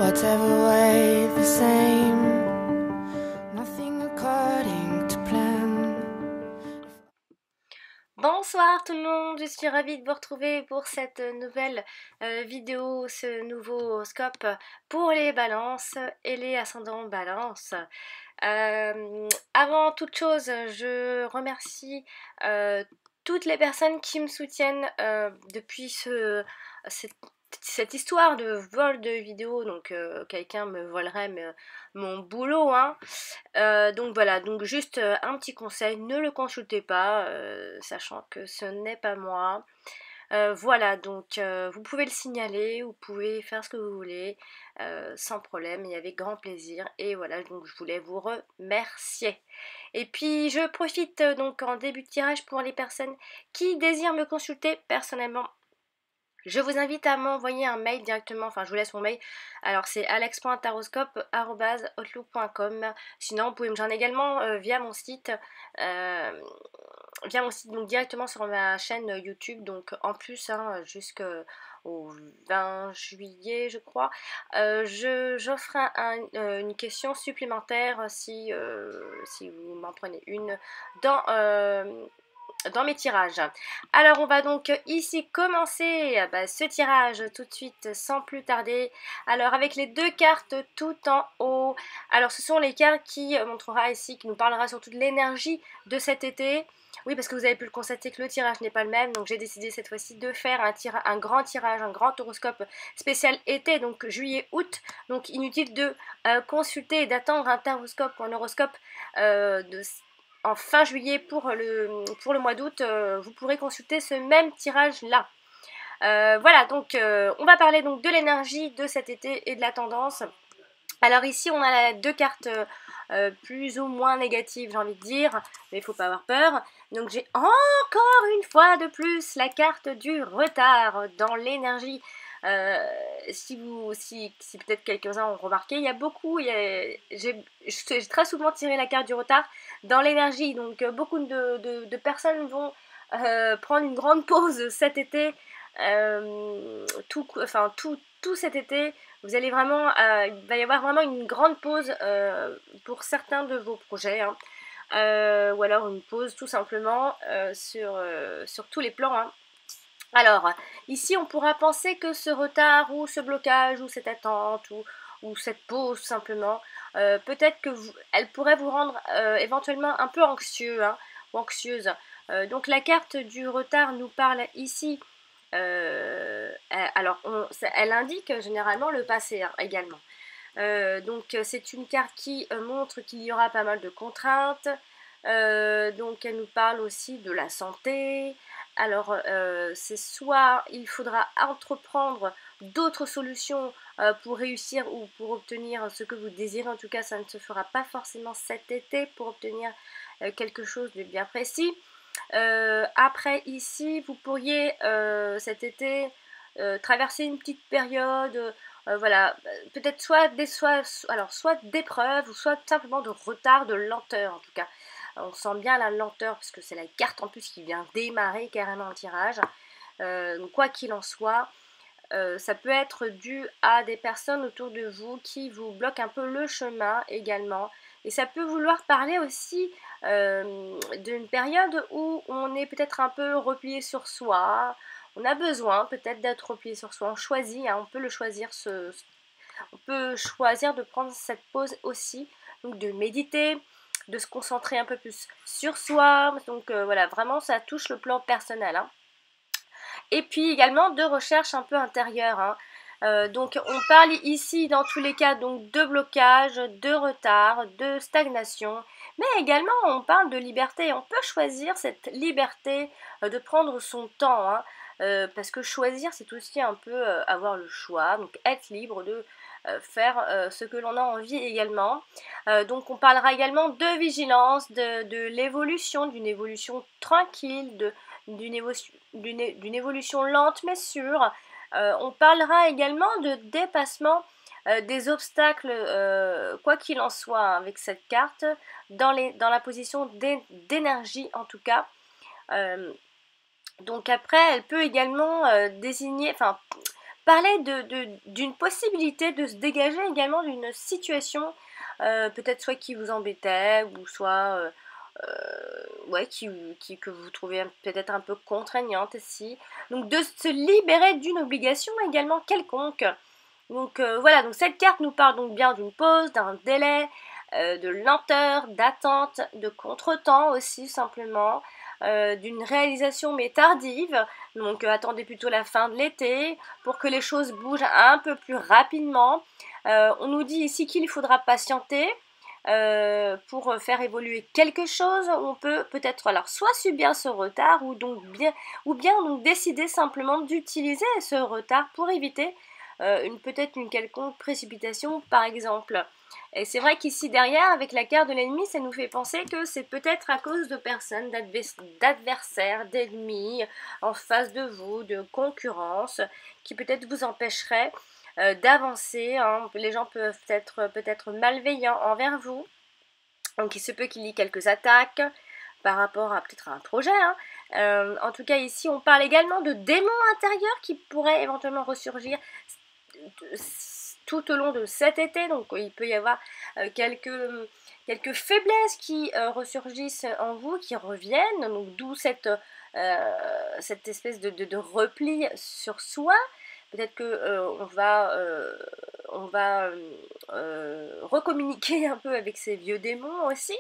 whatever way the same, nothing according to plan. Bonsoir tout le monde, je suis ravie de vous retrouver pour cette nouvelle vidéo, ce nouveau horoscope pour les balances et les ascendants balance. Avant toute chose, je remercie toutes les personnes qui me soutiennent depuis cette histoire de vol de vidéos. Donc quelqu'un me volerait mon boulot, hein. Donc voilà, donc juste un petit conseil, ne le consultez pas, sachant que ce n'est pas moi. Voilà, donc vous pouvez le signaler, vous pouvez faire ce que vous voulez, sans problème et avec grand plaisir. Et voilà, donc je voulais vous remercier. Et puis je profite donc en début de tirage pour les personnes qui désirent me consulter personnellement. Je vous invite à m'envoyer un mail directement, enfin je vous laisse mon mail. Alors c'est alex.taroscope@outlook.com. Sinon vous pouvez me joindre également via mon site. Donc directement sur ma chaîne YouTube. Donc en plus jusqu'au 20 juillet je crois, j'offre une question supplémentaire si vous m'en prenez une dans mes tirages. Alors on va donc ici commencer ce tirage tout de suite sans plus tarder. Alors avec les deux cartes tout en haut. Alors ce sont les cartes qui montrera ici, qui nous parlera surtout de l'énergie de cet été. Oui, parce que vous avez pu le constater que le tirage n'est pas le même, donc j'ai décidé cette fois-ci de faire un grand tirage, un grand horoscope spécial été, donc juillet-août. Donc inutile de consulter et d'attendre un taroscope ou un horoscope en fin juillet pour le mois d'août. Vous pourrez consulter ce même tirage là. Voilà, donc on va parler donc de l'énergie de cet été et de la tendance. Alors ici on a deux cartes plus ou moins négatives, j'ai envie de dire, mais il ne faut pas avoir peur. Donc j'ai encore une fois de plus la carte du retard dans l'énergie. Si peut-être quelques-uns ont remarqué, j'ai très souvent tiré la carte du retard dans l'énergie. Donc beaucoup de personnes vont prendre une grande pause cet été, tout cet été. Vous allez vraiment, il va y avoir vraiment une grande pause pour certains de vos projets, hein. Ou alors une pause tout simplement sur tous les plans, hein. Alors, ici on pourra penser que ce retard ou ce blocage ou cette attente ou cette pause tout simplement, peut-être que elle pourrait vous rendre éventuellement un peu anxieux, hein, ou anxieuse. Donc la carte du retard nous parle ici. Alors, elle indique généralement le passé, hein, également. Donc c'est une carte qui montre qu'il y aura pas mal de contraintes. Donc elle nous parle aussi de la santé. Alors c'est soit il faudra entreprendre d'autres solutions pour réussir ou pour obtenir ce que vous désirez. En tout cas ça ne se fera pas forcément cet été pour obtenir quelque chose de bien précis. Après ici vous pourriez cet été traverser une petite période, voilà, peut-être soit d'épreuves ou soit simplement de retard, de lenteur en tout cas. On sent bien la lenteur parce que c'est la carte en plus qui vient démarrer carrément le tirage. Donc quoi qu'il en soit, ça peut être dû à des personnes autour de vous qui vous bloquent un peu le chemin également. Et ça peut vouloir parler aussi d'une période où on est peut-être un peu replié sur soi. On a besoin peut-être d'être replié sur soi. On choisit, hein, on peut le choisir, on peut choisir de prendre cette pause aussi. Donc de méditer, de se concentrer un peu plus sur soi. Donc voilà, vraiment ça touche le plan personnel, hein. Et puis également de recherche un peu intérieure, hein. Donc on parle ici dans tous les cas donc de blocage, de retard, de stagnation, mais également on parle de liberté. On peut choisir cette liberté de prendre son temps, hein, parce que choisir c'est aussi un peu avoir le choix, donc être libre de faire ce que l'on a envie également. Donc on parlera également de vigilance, de l'évolution, d'une évolution tranquille, d'une évolution lente mais sûre. On parlera également de dépassement des obstacles, quoi qu'il en soit, hein, avec cette carte, dans la position d'énergie en tout cas. Donc après, elle peut également désigner, enfin, parler d'une possibilité de se dégager également d'une situation, peut-être soit qui vous embêtait, ou soit ouais, que vous trouvez peut-être un peu contraignante aussi. Donc de se libérer d'une obligation également quelconque. Donc voilà, donc cette carte nous parle donc bien d'une pause, d'un délai, de lenteur, d'attente, de contretemps aussi simplement, d'une réalisation mais tardive. Donc attendez plutôt la fin de l'été pour que les choses bougent un peu plus rapidement. On nous dit ici qu'il faudra patienter. Pour faire évoluer quelque chose, on peut peut-être alors soit subir ce retard ou bien donc décider simplement d'utiliser ce retard pour éviter peut-être une quelconque précipitation par exemple. Et c'est vrai qu'ici derrière, avec la carte de l'ennemi, ça nous fait penser que c'est peut-être à cause de personnes, d'adversaires, d'ennemis en face de vous, de concurrence, qui peut-être vous empêcheraient d'avancer. Hein. Les gens peuvent être peut-être malveillants envers vous. Donc il se peut qu'il y ait quelques attaques par rapport à peut-être un projet. Hein. En tout cas ici on parle également de démons intérieurs qui pourraient éventuellement ressurgir tout au long de cet été. Donc il peut y avoir quelques faiblesses qui ressurgissent en vous, qui reviennent. Donc d'où cette espèce de repli sur soi. Peut-être que on va recommuniquer un peu avec ces vieux démons aussi.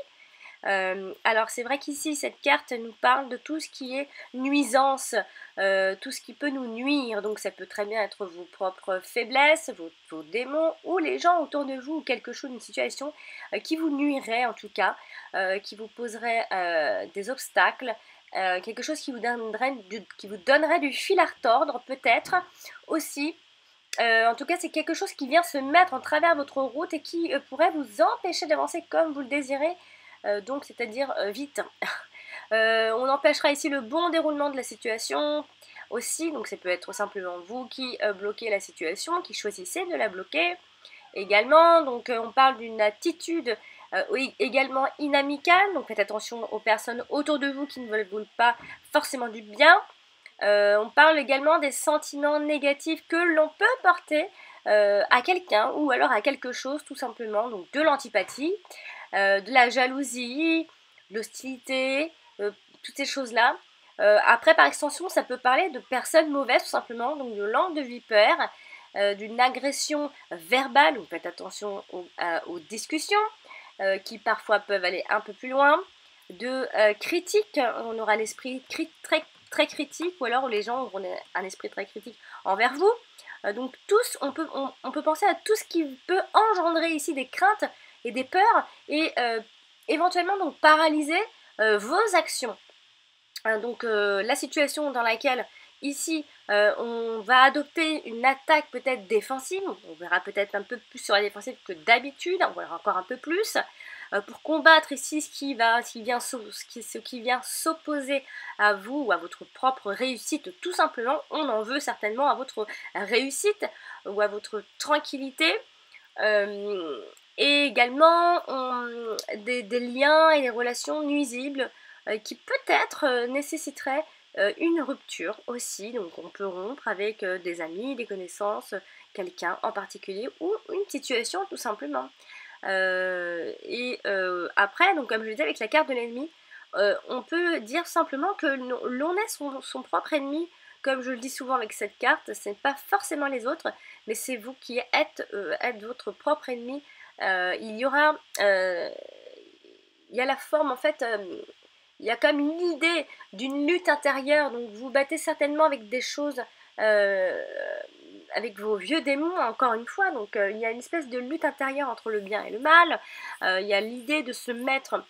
Alors c'est vrai qu'ici cette carte nous parle de tout ce qui est nuisance, tout ce qui peut nous nuire, donc ça peut très bien être vos propres faiblesses, vos démons ou les gens autour de vous ou quelque chose, une situation qui vous nuirait en tout cas, qui vous poserait des obstacles, quelque chose qui vous donnerait du fil à retordre peut-être aussi. En tout cas, c'est quelque chose qui vient se mettre en travers votre route et qui pourrait vous empêcher d'avancer comme vous le désirez, donc c'est-à-dire vite. On empêchera ici le bon déroulement de la situation aussi, donc ça peut être simplement vous qui bloquez la situation, qui choisissez de la bloquer également. Donc on parle d'une attitude également inamicale, donc faites attention aux personnes autour de vous qui ne veulent pas forcément du bien. On parle également des sentiments négatifs que l'on peut porter à quelqu'un ou alors à quelque chose tout simplement, donc de l'antipathie, de la jalousie, de l'hostilité, toutes ces choses-là. Après par extension ça peut parler de personnes mauvaises tout simplement, donc de langue de vipère, d'une agression verbale, donc faites attention aux discussions qui parfois peuvent aller un peu plus loin, de critiques, on aura l'esprit très critique, ou alors les gens auront un esprit très critique envers vous. Donc tous, on peut penser à tout ce qui peut engendrer ici des craintes et des peurs et éventuellement donc paralyser vos actions. Donc la situation dans laquelle ici on va adopter une attaque peut-être défensive, on verra peut-être un peu plus sur la défensive que d'habitude, on verra encore un peu plus, pour combattre ici ce qui vient s'opposer à vous ou à votre propre réussite tout simplement. On en veut certainement à votre réussite ou à votre tranquillité. Et également des liens et des relations nuisibles qui peut-être nécessiteraient une rupture aussi. Donc on peut rompre avec des amis, des connaissances, quelqu'un en particulier ou une situation tout simplement. Après, donc comme je le disais avec la carte de l'ennemi, on peut dire simplement que l'on est son propre ennemi. Comme je le dis souvent avec cette carte, ce n'est pas forcément les autres, mais c'est vous qui êtes votre propre ennemi. Il y a la forme en fait, il y a comme une idée d'une lutte intérieure, donc vous battez certainement avec des choses, avec vos vieux démons encore une fois, donc il y a une espèce de lutte intérieure entre le bien et le mal, il y a l'idée de se mettre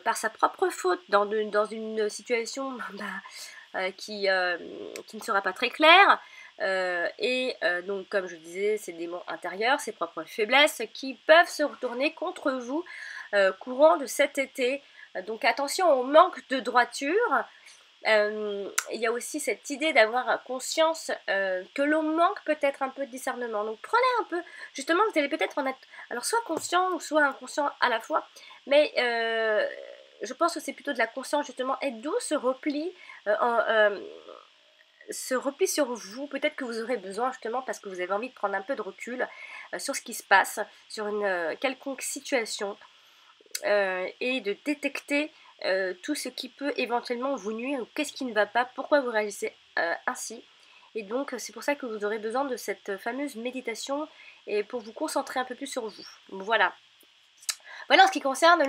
par sa propre faute dans une situation qui ne sera pas très claire. Donc comme je disais, ces démons intérieurs, ces propres faiblesses qui peuvent se retourner contre vous courant de cet été. Donc attention au manque de droiture. Il y a aussi cette idée d'avoir conscience que l'on manque peut-être un peu de discernement. Donc prenez un peu, justement vous allez peut-être en être alors soit conscient ou soit inconscient à la fois, mais je pense que c'est plutôt de la conscience justement, et d'où ce repli se replie sur vous. Peut-être que vous aurez besoin justement parce que vous avez envie de prendre un peu de recul sur ce qui se passe, sur une quelconque situation et de détecter tout ce qui peut éventuellement vous nuire ou qu'est-ce qui ne va pas, pourquoi vous réagissez ainsi. Et donc c'est pour ça que vous aurez besoin de cette fameuse méditation et pour vous concentrer un peu plus sur vous. Voilà. Voilà en ce qui concerne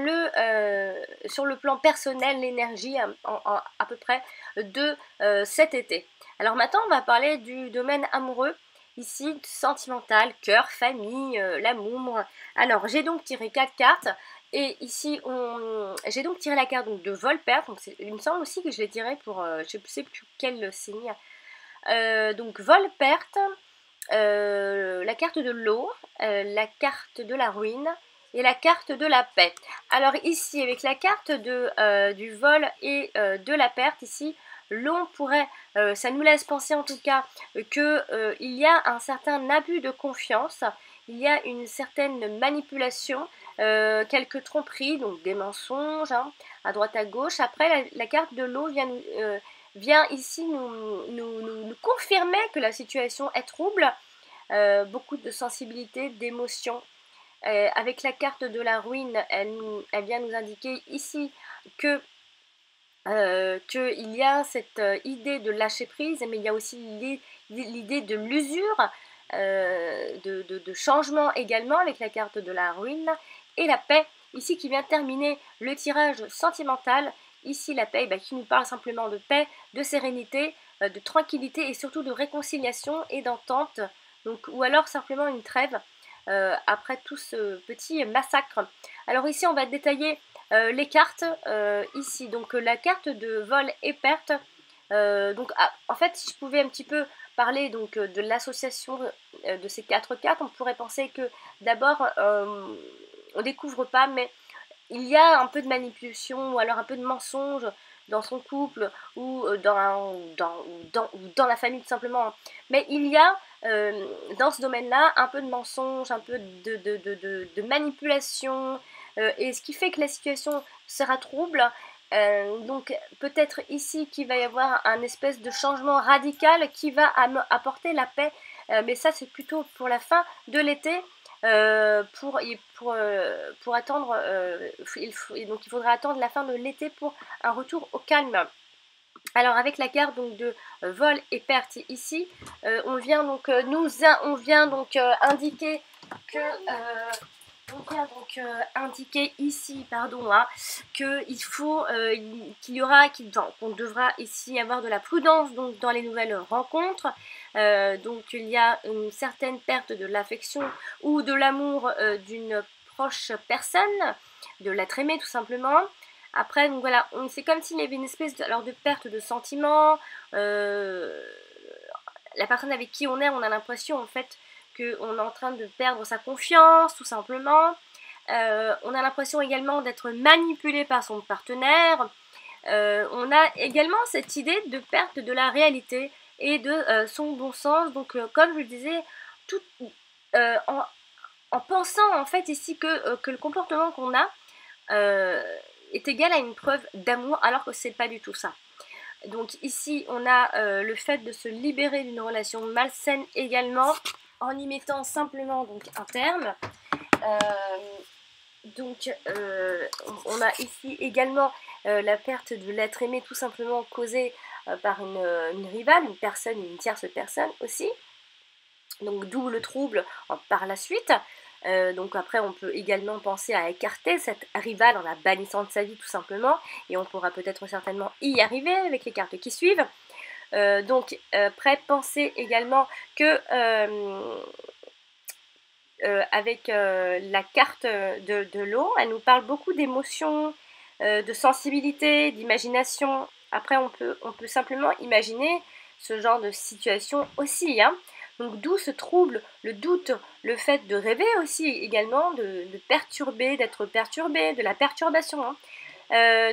sur le plan personnel, l'énergie à peu près de cet été. Alors maintenant on va parler du domaine amoureux, ici sentimental, cœur, famille, l'amour. Alors j'ai donc tiré 4 cartes. Et ici, j'ai donc tiré la carte donc, de vol-perte. Il me semble aussi que je l'ai tiré pour, je ne sais plus quel signe. Donc vol-perte, la carte de l'eau, la carte de la ruine et la carte de la paix. Alors ici, avec la carte du vol et de la perte, ici, l'on pourrait, ça nous laisse penser en tout cas qu'il y a un certain abus de confiance, il y a une certaine manipulation, quelques tromperies, donc des mensonges, hein, à droite à gauche. Après, la carte de l'eau vient ici nous confirmer que la situation est trouble, beaucoup de sensibilité, d'émotion. Avec la carte de la ruine, elle vient nous indiquer ici que qu'il y a cette idée de lâcher prise, mais il y a aussi l'idée de l'usure, de changement également avec la carte de la ruine et la paix, ici qui vient terminer le tirage sentimental. Ici la paix qui nous parle simplement de paix, de sérénité, de tranquillité et surtout de réconciliation et d'entente, ou alors simplement une trêve après tout ce petit massacre. Alors ici on va détailler les cartes ici, donc la carte de vol et perte. En fait, si je pouvais un petit peu parler donc de l'association de ces 4 cartes, on pourrait penser que d'abord on découvre pas, mais il y a un peu de manipulation ou alors un peu de mensonge dans son couple ou dans la famille tout simplement. Mais il y a dans ce domaine-là un peu de mensonge, un peu de manipulation, et ce qui fait que la situation sera trouble. Donc peut-être ici qu'il va y avoir un espèce de changement radical qui va apporter la paix, mais ça c'est plutôt pour la fin de l'été. Pour attendre, donc il faudra attendre la fin de l'été pour un retour au calme. Alors avec la carte donc de vol et perte ici, on vient donc indiquer que ici, pardon, qu'il faut, qu'on devra ici avoir de la prudence donc dans les nouvelles rencontres. Donc il y a une certaine perte de l'affection ou de l'amour d'une proche personne, de l'être aimé tout simplement. Après, donc voilà, c'est comme s'il y avait une espèce de perte de sentiment. La personne avec qui on est, on a l'impression en fait qu'on est en train de perdre sa confiance, tout simplement. On a l'impression également d'être manipulé par son partenaire. On a également cette idée de perte de la réalité et de son bon sens. Donc, comme je le disais, tout, en pensant en fait ici que le comportement qu'on a est égal à une preuve d'amour, alors que c'est pas du tout ça. Donc ici, on a le fait de se libérer d'une relation malsaine également, en y mettant simplement donc un terme. On a ici également la perte de l'être aimé tout simplement causée par une rivale, une tierce personne aussi. Donc d'où le trouble par la suite. Donc après on peut également penser à écarter cette rivale en la bannissant de sa vie tout simplement, et on pourra peut-être certainement y arriver avec les cartes qui suivent. Après pensez également que avec la carte de l'eau, elle nous parle beaucoup d'émotions, de sensibilité, d'imagination. Après on peut simplement imaginer ce genre de situation aussi, hein. Donc d'où ce trouble, le doute, le fait de rêver aussi également, de perturber, d'être perturbé, de la perturbation, hein.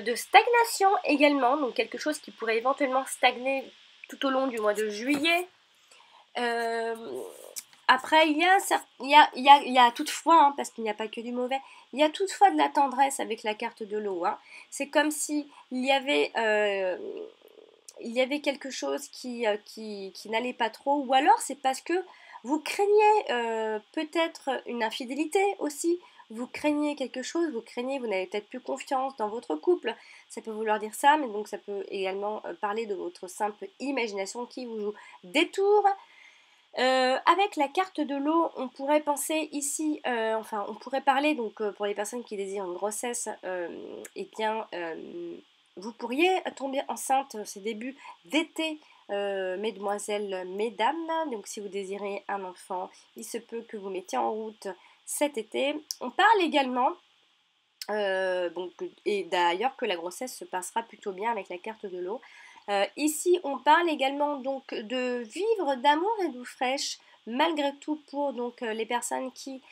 De stagnation également, donc quelque chose qui pourrait éventuellement stagner tout au long du mois de juillet. Après, il y a toutefois, hein, parce qu'il n'y a pas que du mauvais, il y a toutefois de la tendresse avec la carte de l'eau, hein. C'est comme si il y avait il y avait quelque chose qui n'allait pas trop, ou alors c'est parce que vous craignez peut-être une infidélité aussi, vous craignez quelque chose, vous n'avez peut-être plus confiance dans votre couple, ça peut vouloir dire ça, mais donc ça peut également parler de votre simple imagination qui vous joue des tours. Avec la carte de l'eau, on pourrait penser ici, enfin on pourrait parler donc pour les personnes qui désirent une grossesse, eh bien vous pourriez tomber enceinte ces débuts d'été, mesdemoiselles, mesdames. Donc si vous désirez un enfant, il se peut que vous mettiez en route cet été. On parle également, donc, et d'ailleurs que la grossesse se passera plutôt bien avec la carte de l'eau. Ici, on parle également donc de vivre d'amour et d'eau fraîche, malgré tout pour donc les personnes qui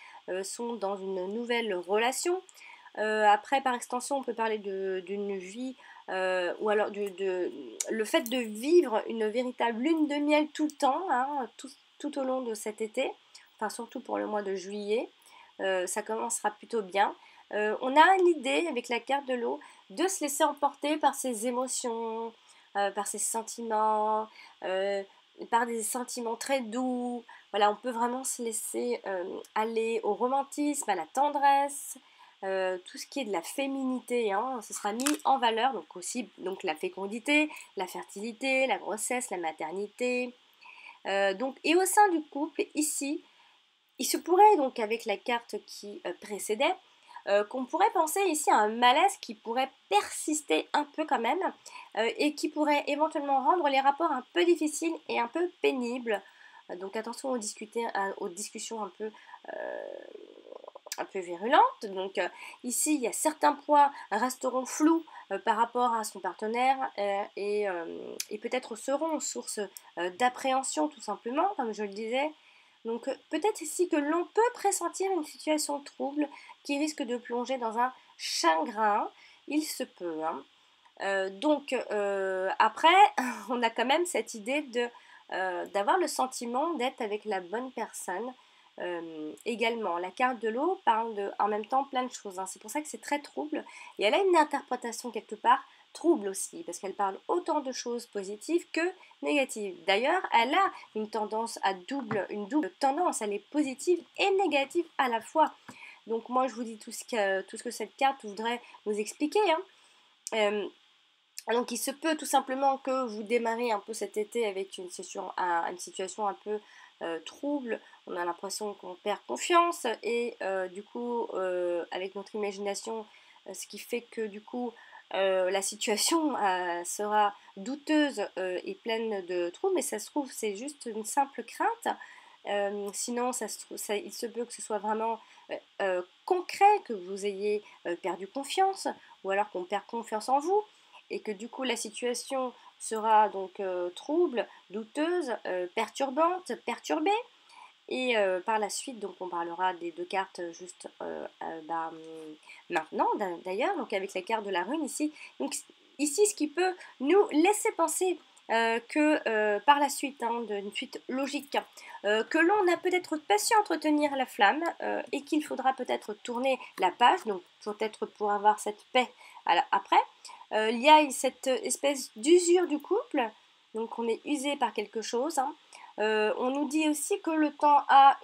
sont dans une nouvelle relation. Après, par extension, on peut parler d'une vie ou alors le fait de vivre une véritable lune de miel tout le temps, hein, tout au long de cet été, enfin surtout pour le mois de juillet. Ça commencera plutôt bien. On a l'idée, avec la carte de l'eau, de se laisser emporter par ses émotions, par ses sentiments, par des sentiments très doux. Voilà, on peut vraiment se laisser aller au romantisme, à la tendresse, tout ce qui est de la féminité, hein, ce sera mis en valeur, donc aussi donc la fécondité, la fertilité, la grossesse, la maternité. Donc, et au sein du couple, ici, il se pourrait donc avec la carte qui précédait, qu'on pourrait penser ici à un malaise qui pourrait persister un peu quand même, et qui pourrait éventuellement rendre les rapports un peu difficiles et un peu pénibles. Donc attention aux discussions un peu virulentes. Donc ici, il y a certains points resteront flous par rapport à son partenaire et peut-être seront source d'appréhension tout simplement, comme je le disais. Donc peut-être ici que l'on peut pressentir une situation trouble qui risque de plonger dans un chagrin. Il se peut, hein. Donc après, on a quand même cette idée d'avoir le sentiment d'être avec la bonne personne. Également, la carte de l'eau parle en même temps plein de choses, hein. C'est pour ça que c'est très trouble. Et elle a une interprétation quelque part trouble aussi, parce qu'elle parle autant de choses positives que négatives. D'ailleurs, elle a une double tendance, elle est positive et négative à la fois. Donc moi, je vous dis tout ce que cette carte voudrait nous expliquer, hein. Donc il se peut tout simplement que vous démarrez un peu cet été avec une situation un peu trouble, on a l'impression qu'on perd confiance et du coup avec notre imagination, ce qui fait que du coup la situation sera douteuse et pleine de troubles, mais ça se trouve c'est juste une simple crainte. Sinon il se peut que ce soit vraiment concret, que vous ayez perdu confiance ou alors qu'on perd confiance en vous et que du coup la situation sera donc trouble, douteuse, perturbante, perturbée. Et par la suite, donc on parlera des deux cartes juste maintenant d'ailleurs, donc avec la carte de la rune ici. Donc ici, ce qui peut nous laisser penser que par la suite, hein, d'une suite logique, que l'on a peut-être pas su entretenir la flamme et qu'il faudra peut-être tourner la page, donc peut-être pour avoir cette paix après. Il y a cette espèce d'usure du couple, donc on est usé par quelque chose, hein. On nous dit aussi que le temps a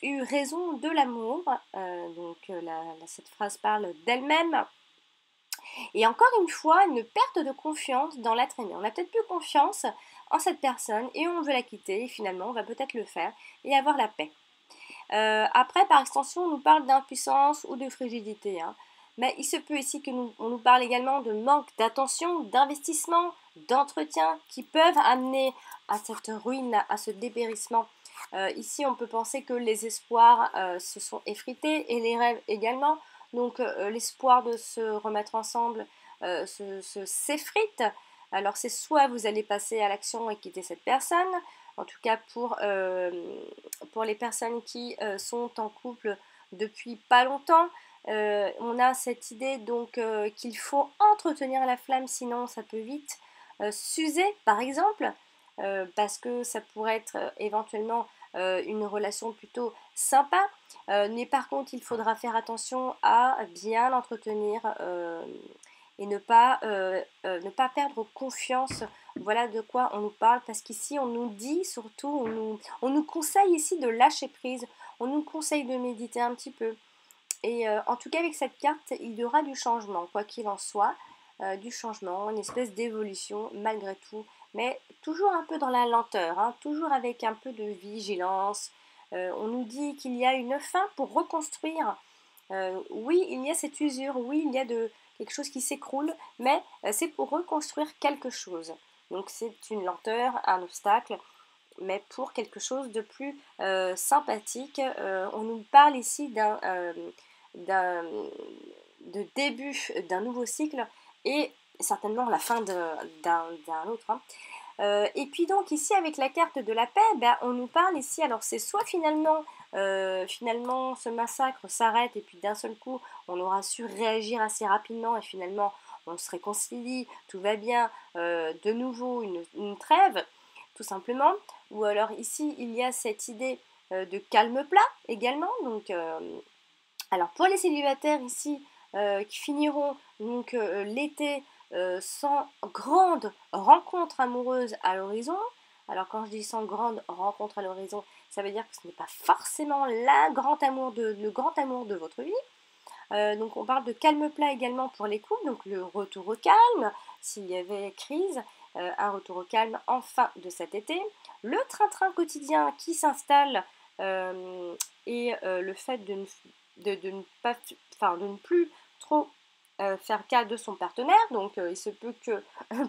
eu raison de l'amour, donc cette phrase parle d'elle-même. Et encore une fois, une perte de confiance dans l'être aimé. On n'a peut-être plus confiance en cette personne et on veut la quitter et finalement on va peut-être le faire et avoir la paix. Après, par extension, on nous parle d'impuissance ou de frigidité, hein. Mais il se peut ici on nous parle également de manque d'attention, d'investissement, d'entretien qui peuvent amener à cette ruine, à ce dépérissement. Ici, on peut penser que les espoirs se sont effrités et les rêves également. Donc, l'espoir de se remettre ensemble s'effrite. Alors, c'est soit vous allez passer à l'action et quitter cette personne, en tout cas pour les personnes qui sont en couple depuis pas longtemps. On a cette idée donc qu'il faut entretenir la flamme, sinon ça peut vite s'user par exemple, parce que ça pourrait être éventuellement une relation plutôt sympa, mais par contre il faudra faire attention à bien l'entretenir et ne pas perdre confiance. Voilà de quoi on nous parle, parce qu'ici on nous dit surtout, on nous conseille ici de lâcher prise, on nous conseille de méditer un petit peu. Et en tout cas avec cette carte, il y aura du changement, quoi qu'il en soit, du changement, une espèce d'évolution malgré tout, mais toujours un peu dans la lenteur, hein, toujours avec un peu de vigilance. On nous dit qu'il y a une fin pour reconstruire. Oui, il y a cette usure, oui, il y a quelque chose qui s'écroule, mais c'est pour reconstruire quelque chose. Donc c'est une lenteur, un obstacle, mais pour quelque chose de plus sympathique. On nous parle ici de début d'un nouveau cycle et certainement la fin d'un autre, hein. Et puis donc ici avec la carte de la paix, ben, on nous parle ici, alors c'est soit finalement ce massacre s'arrête et puis d'un seul coup on aura su réagir assez rapidement et finalement on se réconcilie, tout va bien, de nouveau une trêve tout simplement, ou alors ici il y a cette idée de calme plat également, donc alors pour les célibataires ici qui finiront donc l'été sans grande rencontre amoureuse à l'horizon. Alors quand je dis sans grande rencontre à l'horizon, ça veut dire que ce n'est pas forcément le grand amour de votre vie. Donc on parle de calme plat également pour les couples, donc le retour au calme, s'il y avait crise, un retour au calme en fin de cet été. Le train-train quotidien qui s'installe et le fait de ne pas, enfin, de ne plus trop faire cas de son partenaire. Donc il se peut que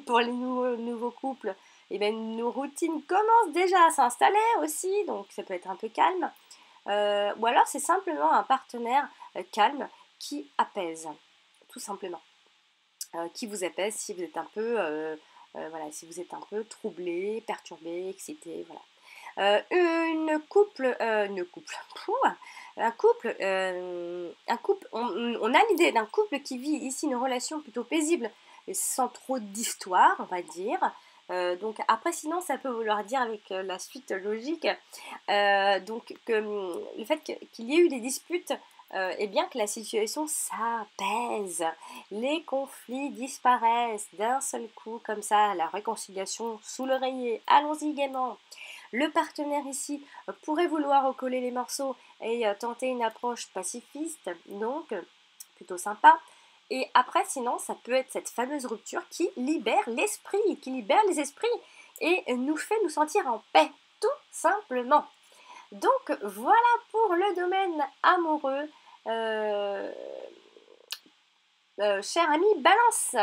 pour les nouveaux couples, eh bien, nos routines commencent déjà à s'installer aussi, donc ça peut être un peu calme. Ou alors c'est simplement un partenaire calme qui apaise, tout simplement. Qui vous apaise si vous êtes un peu, voilà, si vous êtes un peu troublé, perturbé, excité, voilà. Pouh, un couple, on a l'idée d'un couple qui vit ici une relation plutôt paisible et sans trop d'histoire, on va dire. Donc après, sinon, ça peut vouloir dire avec la suite logique, donc que le fait qu'il y ait eu des disputes, et bien que la situation s'apaise, les conflits disparaissent d'un seul coup, comme ça, la réconciliation sous l'oreiller, allons-y gaiement. Le partenaire ici pourrait vouloir recoller les morceaux et tenter une approche pacifiste, donc plutôt sympa. Et après, sinon, ça peut être cette fameuse rupture qui libère l'esprit, qui libère les esprits et nous fait nous sentir en paix, tout simplement. Donc voilà pour le domaine amoureux. Cher ami Balance.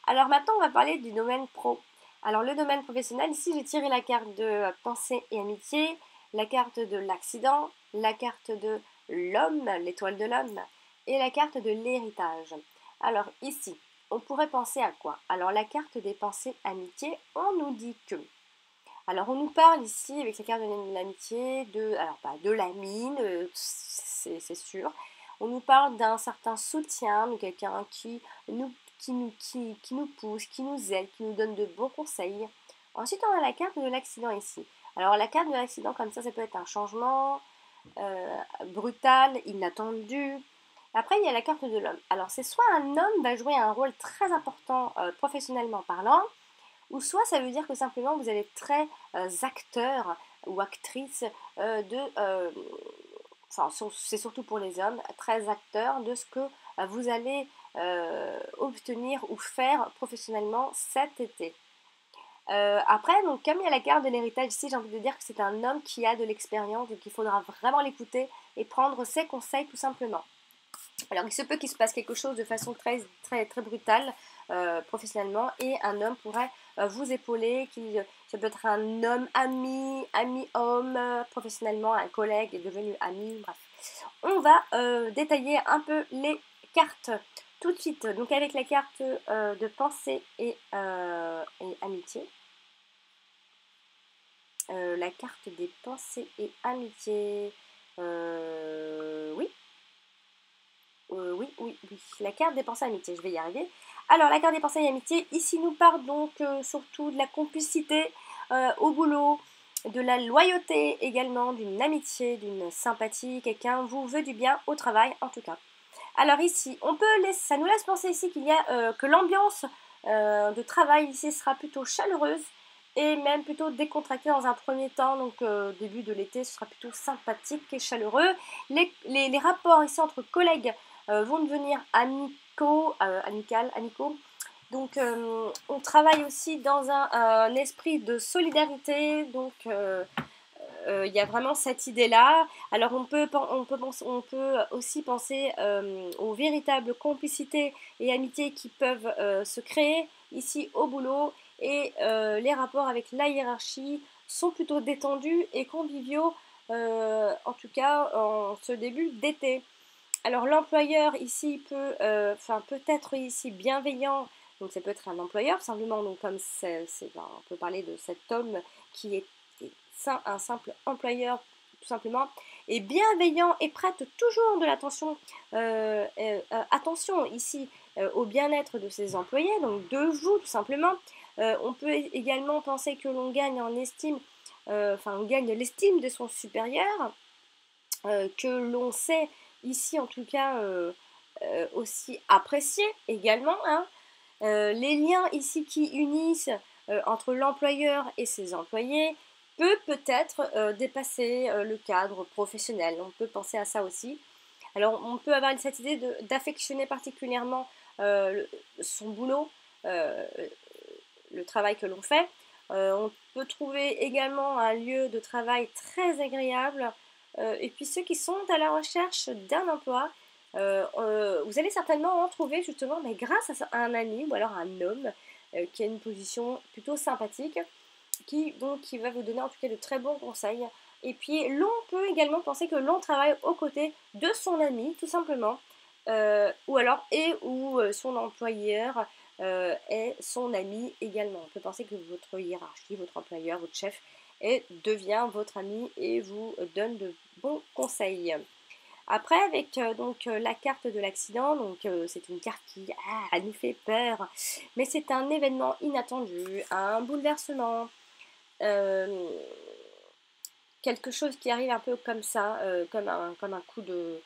Alors maintenant, on va parler du domaine pro. Alors le domaine professionnel, ici j'ai tiré la carte de pensée et amitié, la carte de l'accident, la carte de l'homme, l'étoile de l'homme, et la carte de l'héritage. Alors ici, on pourrait penser à quoi? Alors la carte des pensées amitié, on nous dit que... Alors on nous parle ici avec la carte de l'amitié de la mine, c'est sûr. On nous parle d'un certain soutien, de quelqu'un qui nous pousse, qui nous aide, qui nous donne de bons conseils. Ensuite, on a la carte de l'accident ici. Alors, la carte de l'accident, comme ça peut être un changement brutal, inattendu. Après, il y a la carte de l'homme. Alors, c'est soit un homme va jouer un rôle très important professionnellement parlant, ou soit ça veut dire que simplement vous allez être très acteur ou actrice enfin c'est surtout pour les hommes, très acteur de ce que vous allez obtenir ou faire professionnellement cet été. Après, donc, comme il y a la carte de l'héritage ici, j'ai envie de dire que c'est un homme qui a de l'expérience, donc il faudra vraiment l'écouter et prendre ses conseils tout simplement. Alors il se peut qu'il se passe quelque chose de façon très, très, très brutale professionnellement et un homme pourrait vous épauler, ça peut être un homme ami homme, professionnellement, un collègue est devenu ami, bref. On va détailler un peu les cartes tout de suite. Donc avec la carte de pensée et amitié. La carte des pensées et amitié. Oui. Oui, la carte des pensées et amitié, je vais y arriver. Alors, la carte des pensées et amitié, ici nous parle donc surtout de la complicité au boulot, de la loyauté également, d'une amitié, d'une sympathie, quelqu'un vous veut du bien au travail en tout cas. Alors ici, ça nous laisse penser ici que l'ambiance de travail ici sera plutôt chaleureuse et même plutôt décontractée dans un premier temps. Donc début de l'été, ce sera plutôt sympathique et chaleureux. Les rapports ici entre collègues vont devenir amicaux. Donc on travaille aussi dans un esprit de solidarité. Donc il y a vraiment cette idée-là. Alors on peut aussi penser aux véritables complicités et amitiés qui peuvent se créer ici au boulot. Et les rapports avec la hiérarchie sont plutôt détendus et conviviaux, en tout cas en ce début d'été. Alors l'employeur ici peut être ici bienveillant. Donc ça peut être un employeur simplement. Donc comme on peut parler de cet homme qui est un simple employeur tout simplement, et bienveillant et prête toujours de l'attention, attention ici au bien-être de ses employés, donc de vous tout simplement. On peut également penser que l'on gagne en estime, on gagne l'estime de son supérieur, que l'on sait ici en tout cas aussi apprécier également, hein. Les liens ici qui unissent entre l'employeur et ses employés peut-être dépasser le cadre professionnel. On peut penser à ça aussi. Alors on peut avoir cette idée d'affectionner particulièrement son boulot, euh, le travail que l'on fait. On peut trouver également un lieu de travail très agréable. Et puis ceux qui sont à la recherche d'un emploi, vous allez certainement en trouver justement, mais grâce à un ami ou alors un homme qui a une position plutôt sympathique, qui va vous donner en tout cas de très bons conseils. Et puis l'on peut également penser que l'on travaille aux côtés de son ami, tout simplement, ou son employeur est son ami également. On peut penser que votre hiérarchie, votre employeur, votre chef devient votre ami et vous donne de bons conseils. Après, avec la carte de l'accident, c'est une carte qui nous fait peur, mais c'est un événement inattendu, un bouleversement, euh, quelque chose qui arrive un peu comme ça, comme un coup de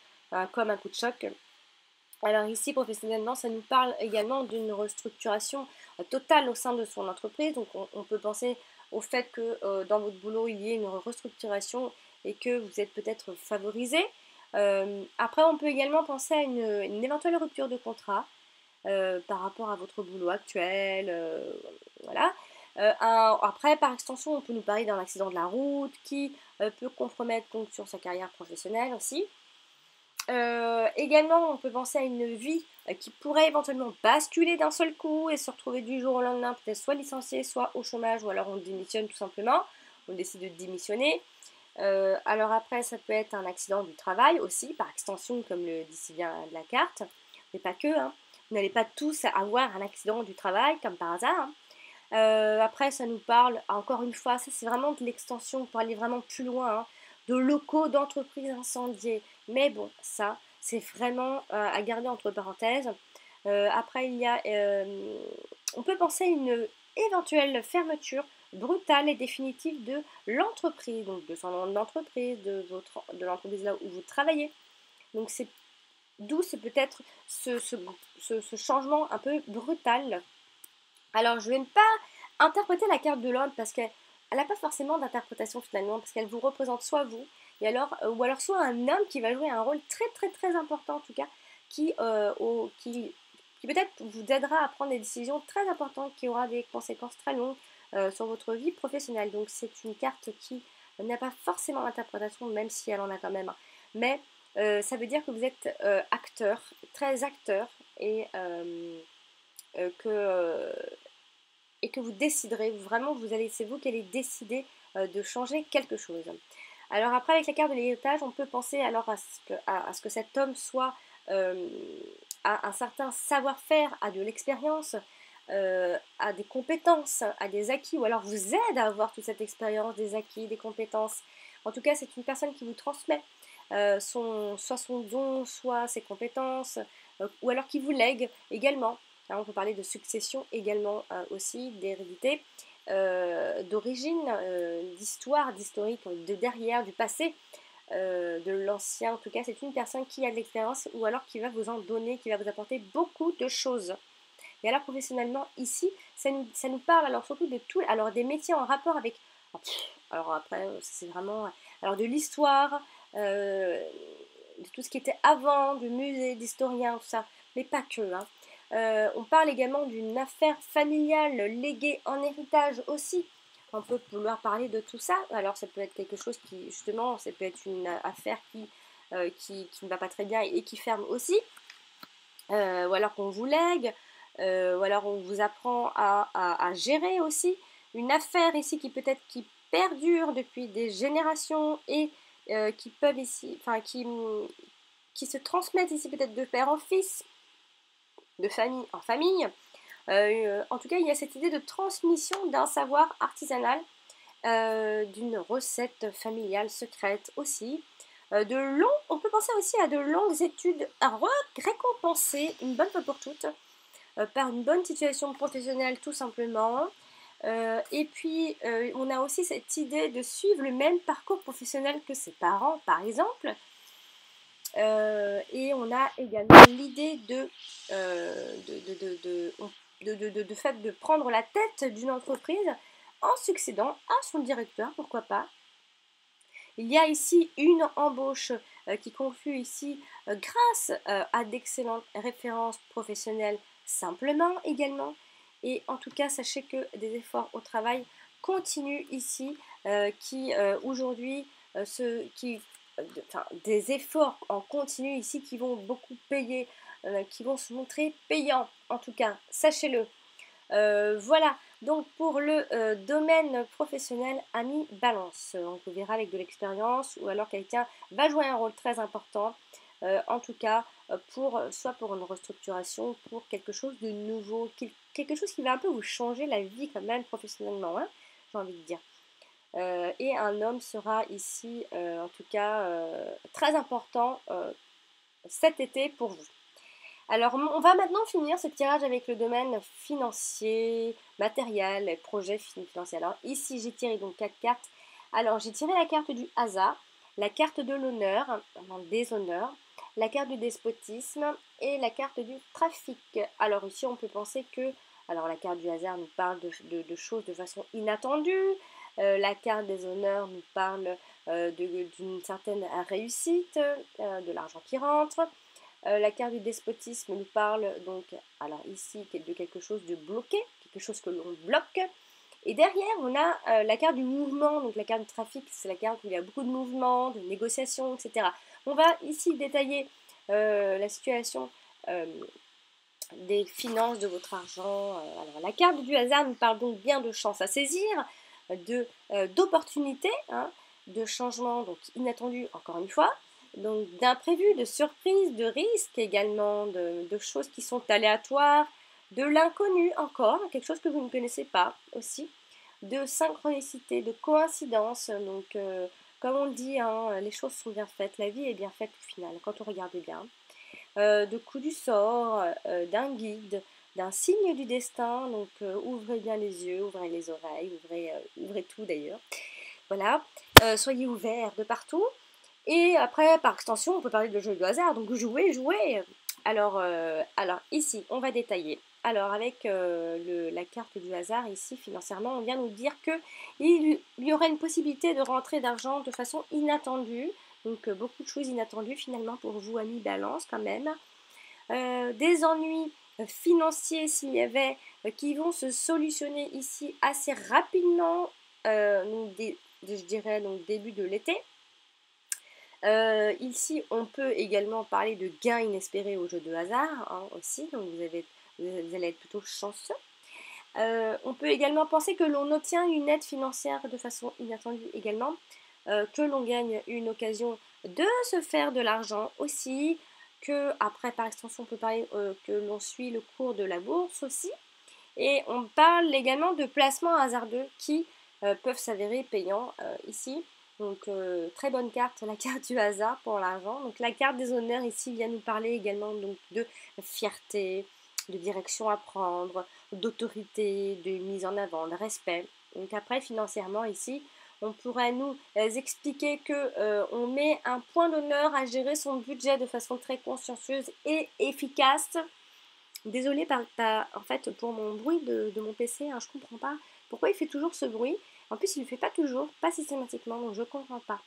choc. Alors ici, professionnellement, ça nous parle également d'une restructuration totale au sein de son entreprise. Donc on peut penser au fait que dans votre boulot, il y ait une restructuration et que vous êtes peut-être favorisé. Après, on peut également penser à une éventuelle rupture de contrat par rapport à votre boulot actuel. Voilà. Après, par extension, on peut nous parler d'un accident de la route qui peut compromettre donc, sur sa carrière professionnelle aussi. Également, on peut penser à une vie qui pourrait éventuellement basculer d'un seul coup et se retrouver du jour au lendemain, peut-être soit licencié, soit au chômage, ou alors on démissionne tout simplement, on décide de démissionner. Alors après, ça peut être un accident du travail aussi, par extension, comme le dit si bien de la carte, mais pas que, hein. Vous n'allez pas tous avoir un accident du travail, comme par hasard, hein. Après, ça nous parle, encore une fois, ça c'est vraiment de l'extension pour aller vraiment plus loin, hein, de locaux d'entreprises incendiés. Mais bon, ça, c'est vraiment à garder entre parenthèses. Après, on peut penser à une éventuelle fermeture brutale et définitive de l'entreprise, donc de son entreprise, de l'entreprise là où vous travaillez. Donc c'est peut-être ce changement un peu brutal. Alors, je vais ne pas interpréter la carte de l'homme parce qu'elle n'a pas forcément d'interprétation finalement, parce qu'elle vous représente soit vous, ou alors soit un homme qui va jouer un rôle très très très important en tout cas, qui peut-être vous aidera à prendre des décisions très importantes qui aura des conséquences très longues sur votre vie professionnelle. Donc c'est une carte qui n'a pas forcément d'interprétation, même si elle en a quand même. Mais ça veut dire que vous êtes acteur, très acteur, et que vous déciderez, vraiment c'est vous qui allez décider de changer quelque chose. Alors après, avec la carte de l'héritage, on peut penser alors à ce que cet homme soit à un certain savoir-faire, à de l'expérience, à des compétences, à des acquis, ou alors vous aide à avoir toute cette expérience, des acquis, des compétences. En tout cas, c'est une personne qui vous transmet soit son don, soit ses compétences, ou alors qui vous lègue également. Là, on peut parler de succession également aussi, d'hérédité, d'origine, d'histoire, d'historique, de derrière, du passé. de l'ancien. En tout cas, c'est une personne qui a de l'expérience ou alors qui va vous en donner, qui va vous apporter beaucoup de choses. Et alors professionnellement, ici, ça nous parle alors surtout de tout, alors des métiers en rapport avec, alors après, c'est vraiment, alors de l'histoire, de tout ce qui était avant, du musée, d'historien, tout ça, mais pas que, hein. On parle également d'une affaire familiale léguée en héritage aussi. On peut vouloir parler de tout ça. Alors ça peut être quelque chose qui, justement, ça peut être une affaire qui ne va pas très bien et qui ferme aussi. Ou alors qu'on vous lègue, ou alors on vous apprend à gérer aussi. Une affaire ici qui peut-être qui perdure depuis des générations et qui peuvent ici, enfin qui se transmettent ici peut-être de père en fils, de famille en famille. En tout cas, il y a cette idée de transmission d'un savoir artisanal, d'une recette familiale secrète aussi. On peut penser aussi à de longues études à récompenser une bonne fois pour toutes par une bonne situation professionnelle tout simplement. Et puis, on a aussi cette idée de suivre le même parcours professionnel que ses parents, par exemple. Et on a également l'idée de fait de prendre la tête d'une entreprise en succédant à son directeur, pourquoi pas. Il y a ici une embauche qui conclut ici grâce à d'excellentes références professionnelles simplement également. Et en tout cas, sachez que des efforts au travail continuent ici qui aujourd'hui des efforts en continu ici qui vont beaucoup payer, qui vont se montrer payants en tout cas, sachez-le. Voilà, donc pour le domaine professionnel, ami balance. On le verra avec de l'expérience ou alors quelqu'un va jouer un rôle très important. En tout cas, soit pour une restructuration, pour quelque chose de nouveau, quelque chose qui va un peu vous changer la vie quand même professionnellement, hein, j'ai envie de dire. Et un homme sera ici, en tout cas, très important cet été pour vous. Alors, on va maintenant finir ce tirage avec le domaine financier, matériel, projet financier. Alors, ici, j'ai tiré donc 4 cartes. Alors, j'ai tiré la carte du hasard, la carte de l'honneur, des honneurs, la carte du despotisme et la carte du trafic. Alors, ici, on peut penser que, alors, la carte du hasard nous parle de choses de façon inattendue. La carte des honneurs nous parle d'une certaine réussite, de l'argent qui rentre. La carte du despotisme nous parle donc, alors ici, de quelque chose de bloqué, quelque chose que l'on bloque. Et derrière, on a la carte du mouvement, donc la carte du trafic, c'est la carte où il y a beaucoup de mouvements, de négociations, etc. On va ici détailler la situation des finances de votre argent. Alors, la carte du hasard nous parle donc bien de chance à saisir, d'opportunités, hein, de changements donc inattendus, encore une fois, donc d'imprévus, de surprises, de risques également, de choses qui sont aléatoires, de l'inconnu encore, quelque chose que vous ne connaissez pas aussi, de synchronicité, de coïncidence. Donc, comme on le dit, hein, les choses sont bien faites, la vie est bien faite au final, quand on regarde bien. De coups du sort, d'un guide, d'un signe du destin. Donc, ouvrez bien les yeux, ouvrez les oreilles, ouvrez tout d'ailleurs. Voilà, soyez ouverts de partout. Et après, par extension, on peut parler de jeu de hasard, donc jouez, jouez. Alors ici, on va détailler. Alors avec la carte du hasard, ici, financièrement, on vient nous dire qu'il y aurait une possibilité de rentrer d'argent de façon inattendue. Donc beaucoup de choses inattendues finalement pour vous, amis balance quand même. Des ennuis financiers s'il y avait qui vont se solutionner ici assez rapidement, je dirais donc début de l'été. Ici, on peut également parler de gains inespérés au jeu de hasard, hein, aussi, donc vous allez être plutôt chanceux. On peut également penser que l'on obtient une aide financière de façon inattendue également, que l'on gagne une occasion de se faire de l'argent aussi, que après par extension on peut parler que l'on suit le cours de la bourse aussi, et on parle également de placements hasardeux qui peuvent s'avérer payants ici. Donc très bonne carte, la carte du hasard pour l'argent. Donc la carte des honneurs ici vient nous parler également donc, de fierté, de direction à prendre, d'autorité, de mise en avant, de respect. Donc après financièrement ici, on pourrait nous expliquer que on met un point d'honneur à gérer son budget de façon très consciencieuse et efficace. Désolée en fait pour mon bruit de mon PC, hein, je comprends pas pourquoi il fait toujours ce bruit. En plus, il ne le fait pas toujours, pas systématiquement, donc je comprends pas.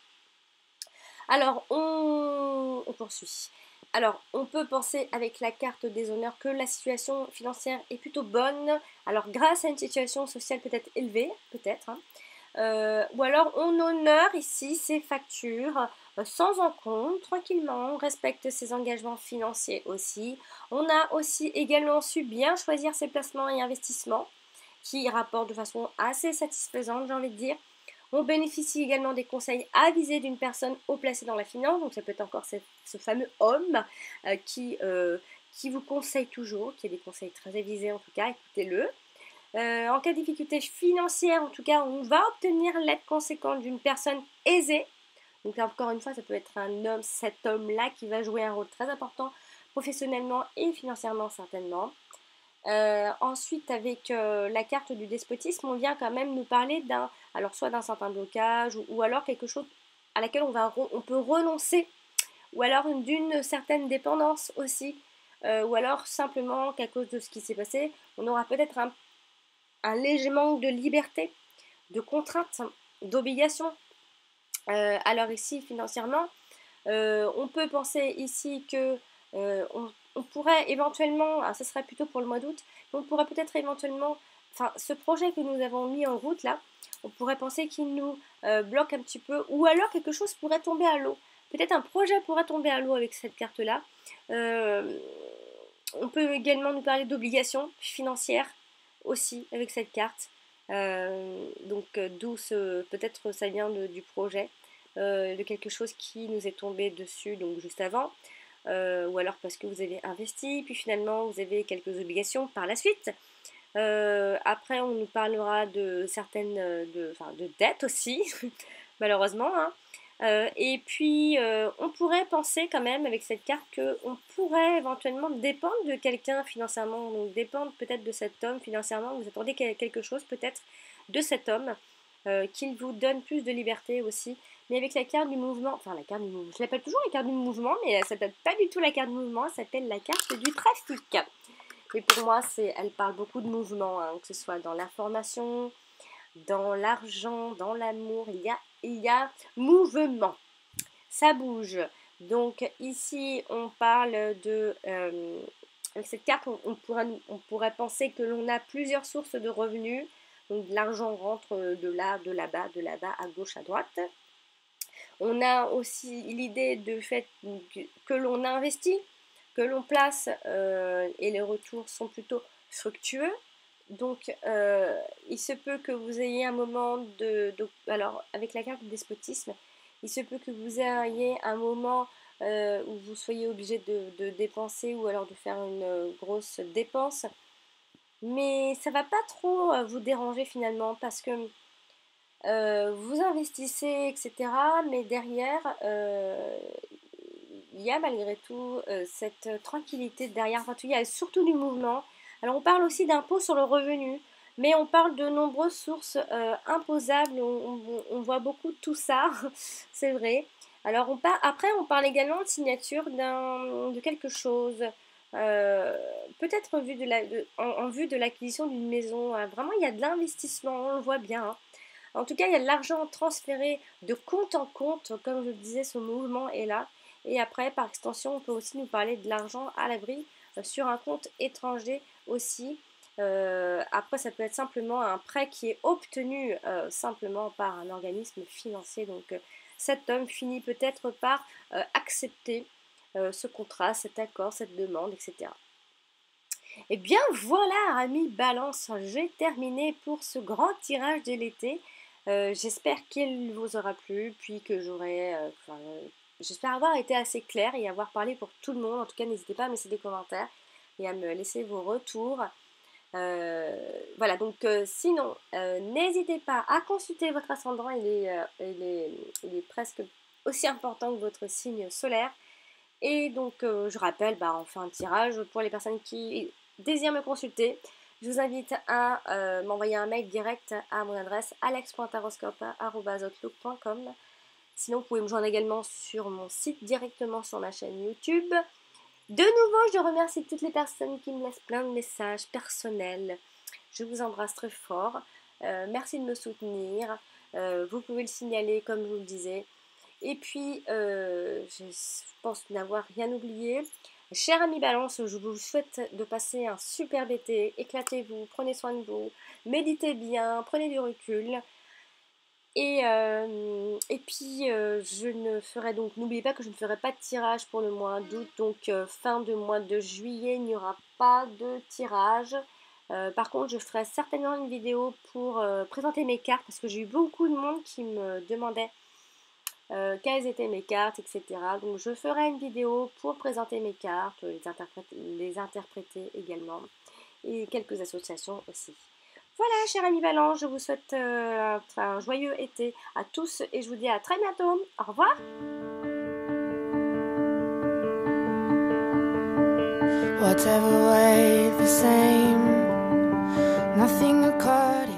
Alors, on poursuit. Alors, on peut penser avec la carte des honneurs que la situation financière est plutôt bonne. Alors, grâce à une situation sociale peut-être élevée, peut-être. Hein. Ou alors, on honore ici ses factures sans encombre, tranquillement. On respecte ses engagements financiers aussi. On a aussi également su bien choisir ses placements et investissements qui rapportent de façon assez satisfaisante, j'ai envie de dire. On bénéficie également des conseils avisés d'une personne haut placée dans la finance, donc ça peut être encore ce fameux homme qui vous conseille toujours, qui a des conseils très avisés en tout cas, écoutez-le. En cas de difficulté financière, en tout cas, on va obtenir l'aide conséquente d'une personne aisée. Donc encore une fois, ça peut être un homme, cet homme-là qui va jouer un rôle très important professionnellement et financièrement certainement. Ensuite, avec la carte du despotisme, on vient quand même nous parler alors soit d'un certain blocage, ou alors quelque chose à laquelle on peut renoncer, ou alors d'une certaine dépendance aussi, ou alors simplement qu'à cause de ce qui s'est passé, on aura peut-être un léger manque de liberté, de contraintes, d'obligations. Alors ici, financièrement, on peut penser ici que on pourrait éventuellement, alors ce serait plutôt pour le mois d'août, on pourrait peut-être éventuellement, enfin ce projet que nous avons mis en route là, on pourrait penser qu'il nous bloque un petit peu, ou alors quelque chose pourrait tomber à l'eau. Peut-être un projet pourrait tomber à l'eau avec cette carte-là. On peut également nous parler d'obligations financières aussi avec cette carte. Donc d'où peut-être ça vient du projet, de quelque chose qui nous est tombé dessus donc juste avant. Ou alors parce que vous avez investi, puis finalement vous avez quelques obligations par la suite. Après, on nous parlera de certaines de dettes aussi, malheureusement. Hein. Et puis, on pourrait penser quand même avec cette carte qu'on pourrait éventuellement dépendre de quelqu'un financièrement, donc dépendre peut-être de cet homme financièrement. Vous attendez quelque chose peut-être de cet homme, qu'il vous donne plus de liberté aussi. Mais avec la carte du mouvement, enfin la carte du mouvement, je l'appelle toujours la carte du mouvement, mais ça s'appelle pas du tout la carte du mouvement, elle s'appelle la carte du trafic. Et pour moi, elle parle beaucoup de mouvement, hein, que ce soit dans l'information, dans l'argent, dans l'amour, il y a mouvement, ça bouge. Donc ici, on parle de... avec cette carte, on pourrait penser que l'on a plusieurs sources de revenus. Donc l'argent rentre de là, de là-bas, à gauche, à droite. On a aussi l'idée de fait que l'on investit, que l'on place et les retours sont plutôt fructueux. Donc il se peut que vous ayez un moment alors avec la carte du despotisme, il se peut que vous ayez un moment où vous soyez obligé de dépenser ou alors de faire une grosse dépense. Mais ça va pas trop vous déranger finalement parce que vous investissez, etc. Mais derrière, il y a malgré tout cette tranquillité derrière. Enfin, il y a surtout du mouvement. Alors, on parle aussi d'impôt sur le revenu, mais on parle de nombreuses sources imposables. On voit beaucoup de tout ça, c'est vrai. Alors, après, on parle également de signature de quelque chose. Peut-être en vue de l'acquisition d'une maison. Vraiment, il y a de l'investissement, on le voit bien. Hein. En tout cas, il y a de l'argent transféré de compte en compte, comme je le disais, ce mouvement est là. Et après, par extension, on peut aussi nous parler de l'argent à l'abri sur un compte étranger aussi. Après, ça peut être simplement un prêt qui est obtenu simplement par un organisme financier. Donc, cet homme finit peut-être par accepter ce contrat, cet accord, cette demande, etc. Et bien voilà, amis Balance, j'ai terminé pour ce grand tirage de l'été. J'espère qu'il vous aura plu, puis que j'espère avoir été assez claire et avoir parlé pour tout le monde. En tout cas, n'hésitez pas à me laisser des commentaires et à me laisser vos retours. Voilà, donc sinon, n'hésitez pas à consulter votre ascendant, il est presque aussi important que votre signe solaire. Et donc, je rappelle, on fait un tirage pour les personnes qui désirent me consulter. Je vous invite à m'envoyer un mail direct à mon adresse alex.taroscope@outlook.com. Sinon, vous pouvez me joindre également sur mon site directement sur ma chaîne YouTube. De nouveau, je remercie toutes les personnes qui me laissent plein de messages personnels. Je vous embrasse très fort. Merci de me soutenir. Vous pouvez le signaler comme je vous le disais. Et puis, je pense n'avoir rien oublié. Chers amis Balance, je vous souhaite de passer un superbe été. Éclatez-vous, prenez soin de vous, méditez bien, prenez du recul. Et puis, n'oubliez pas que je ne ferai pas de tirage pour le mois d'août. Donc, fin de mois de juillet, il n'y aura pas de tirage. Par contre, je ferai certainement une vidéo pour présenter mes cartes parce que j'ai eu beaucoup de monde qui me demandait quelles étaient mes cartes, etc. Donc je ferai une vidéo pour présenter mes cartes, les interpréter également, et quelques associations aussi. Voilà, chers amis Balance, je vous souhaite un joyeux été à tous et je vous dis à très bientôt. Au revoir. Whatever way, the same. Nothing according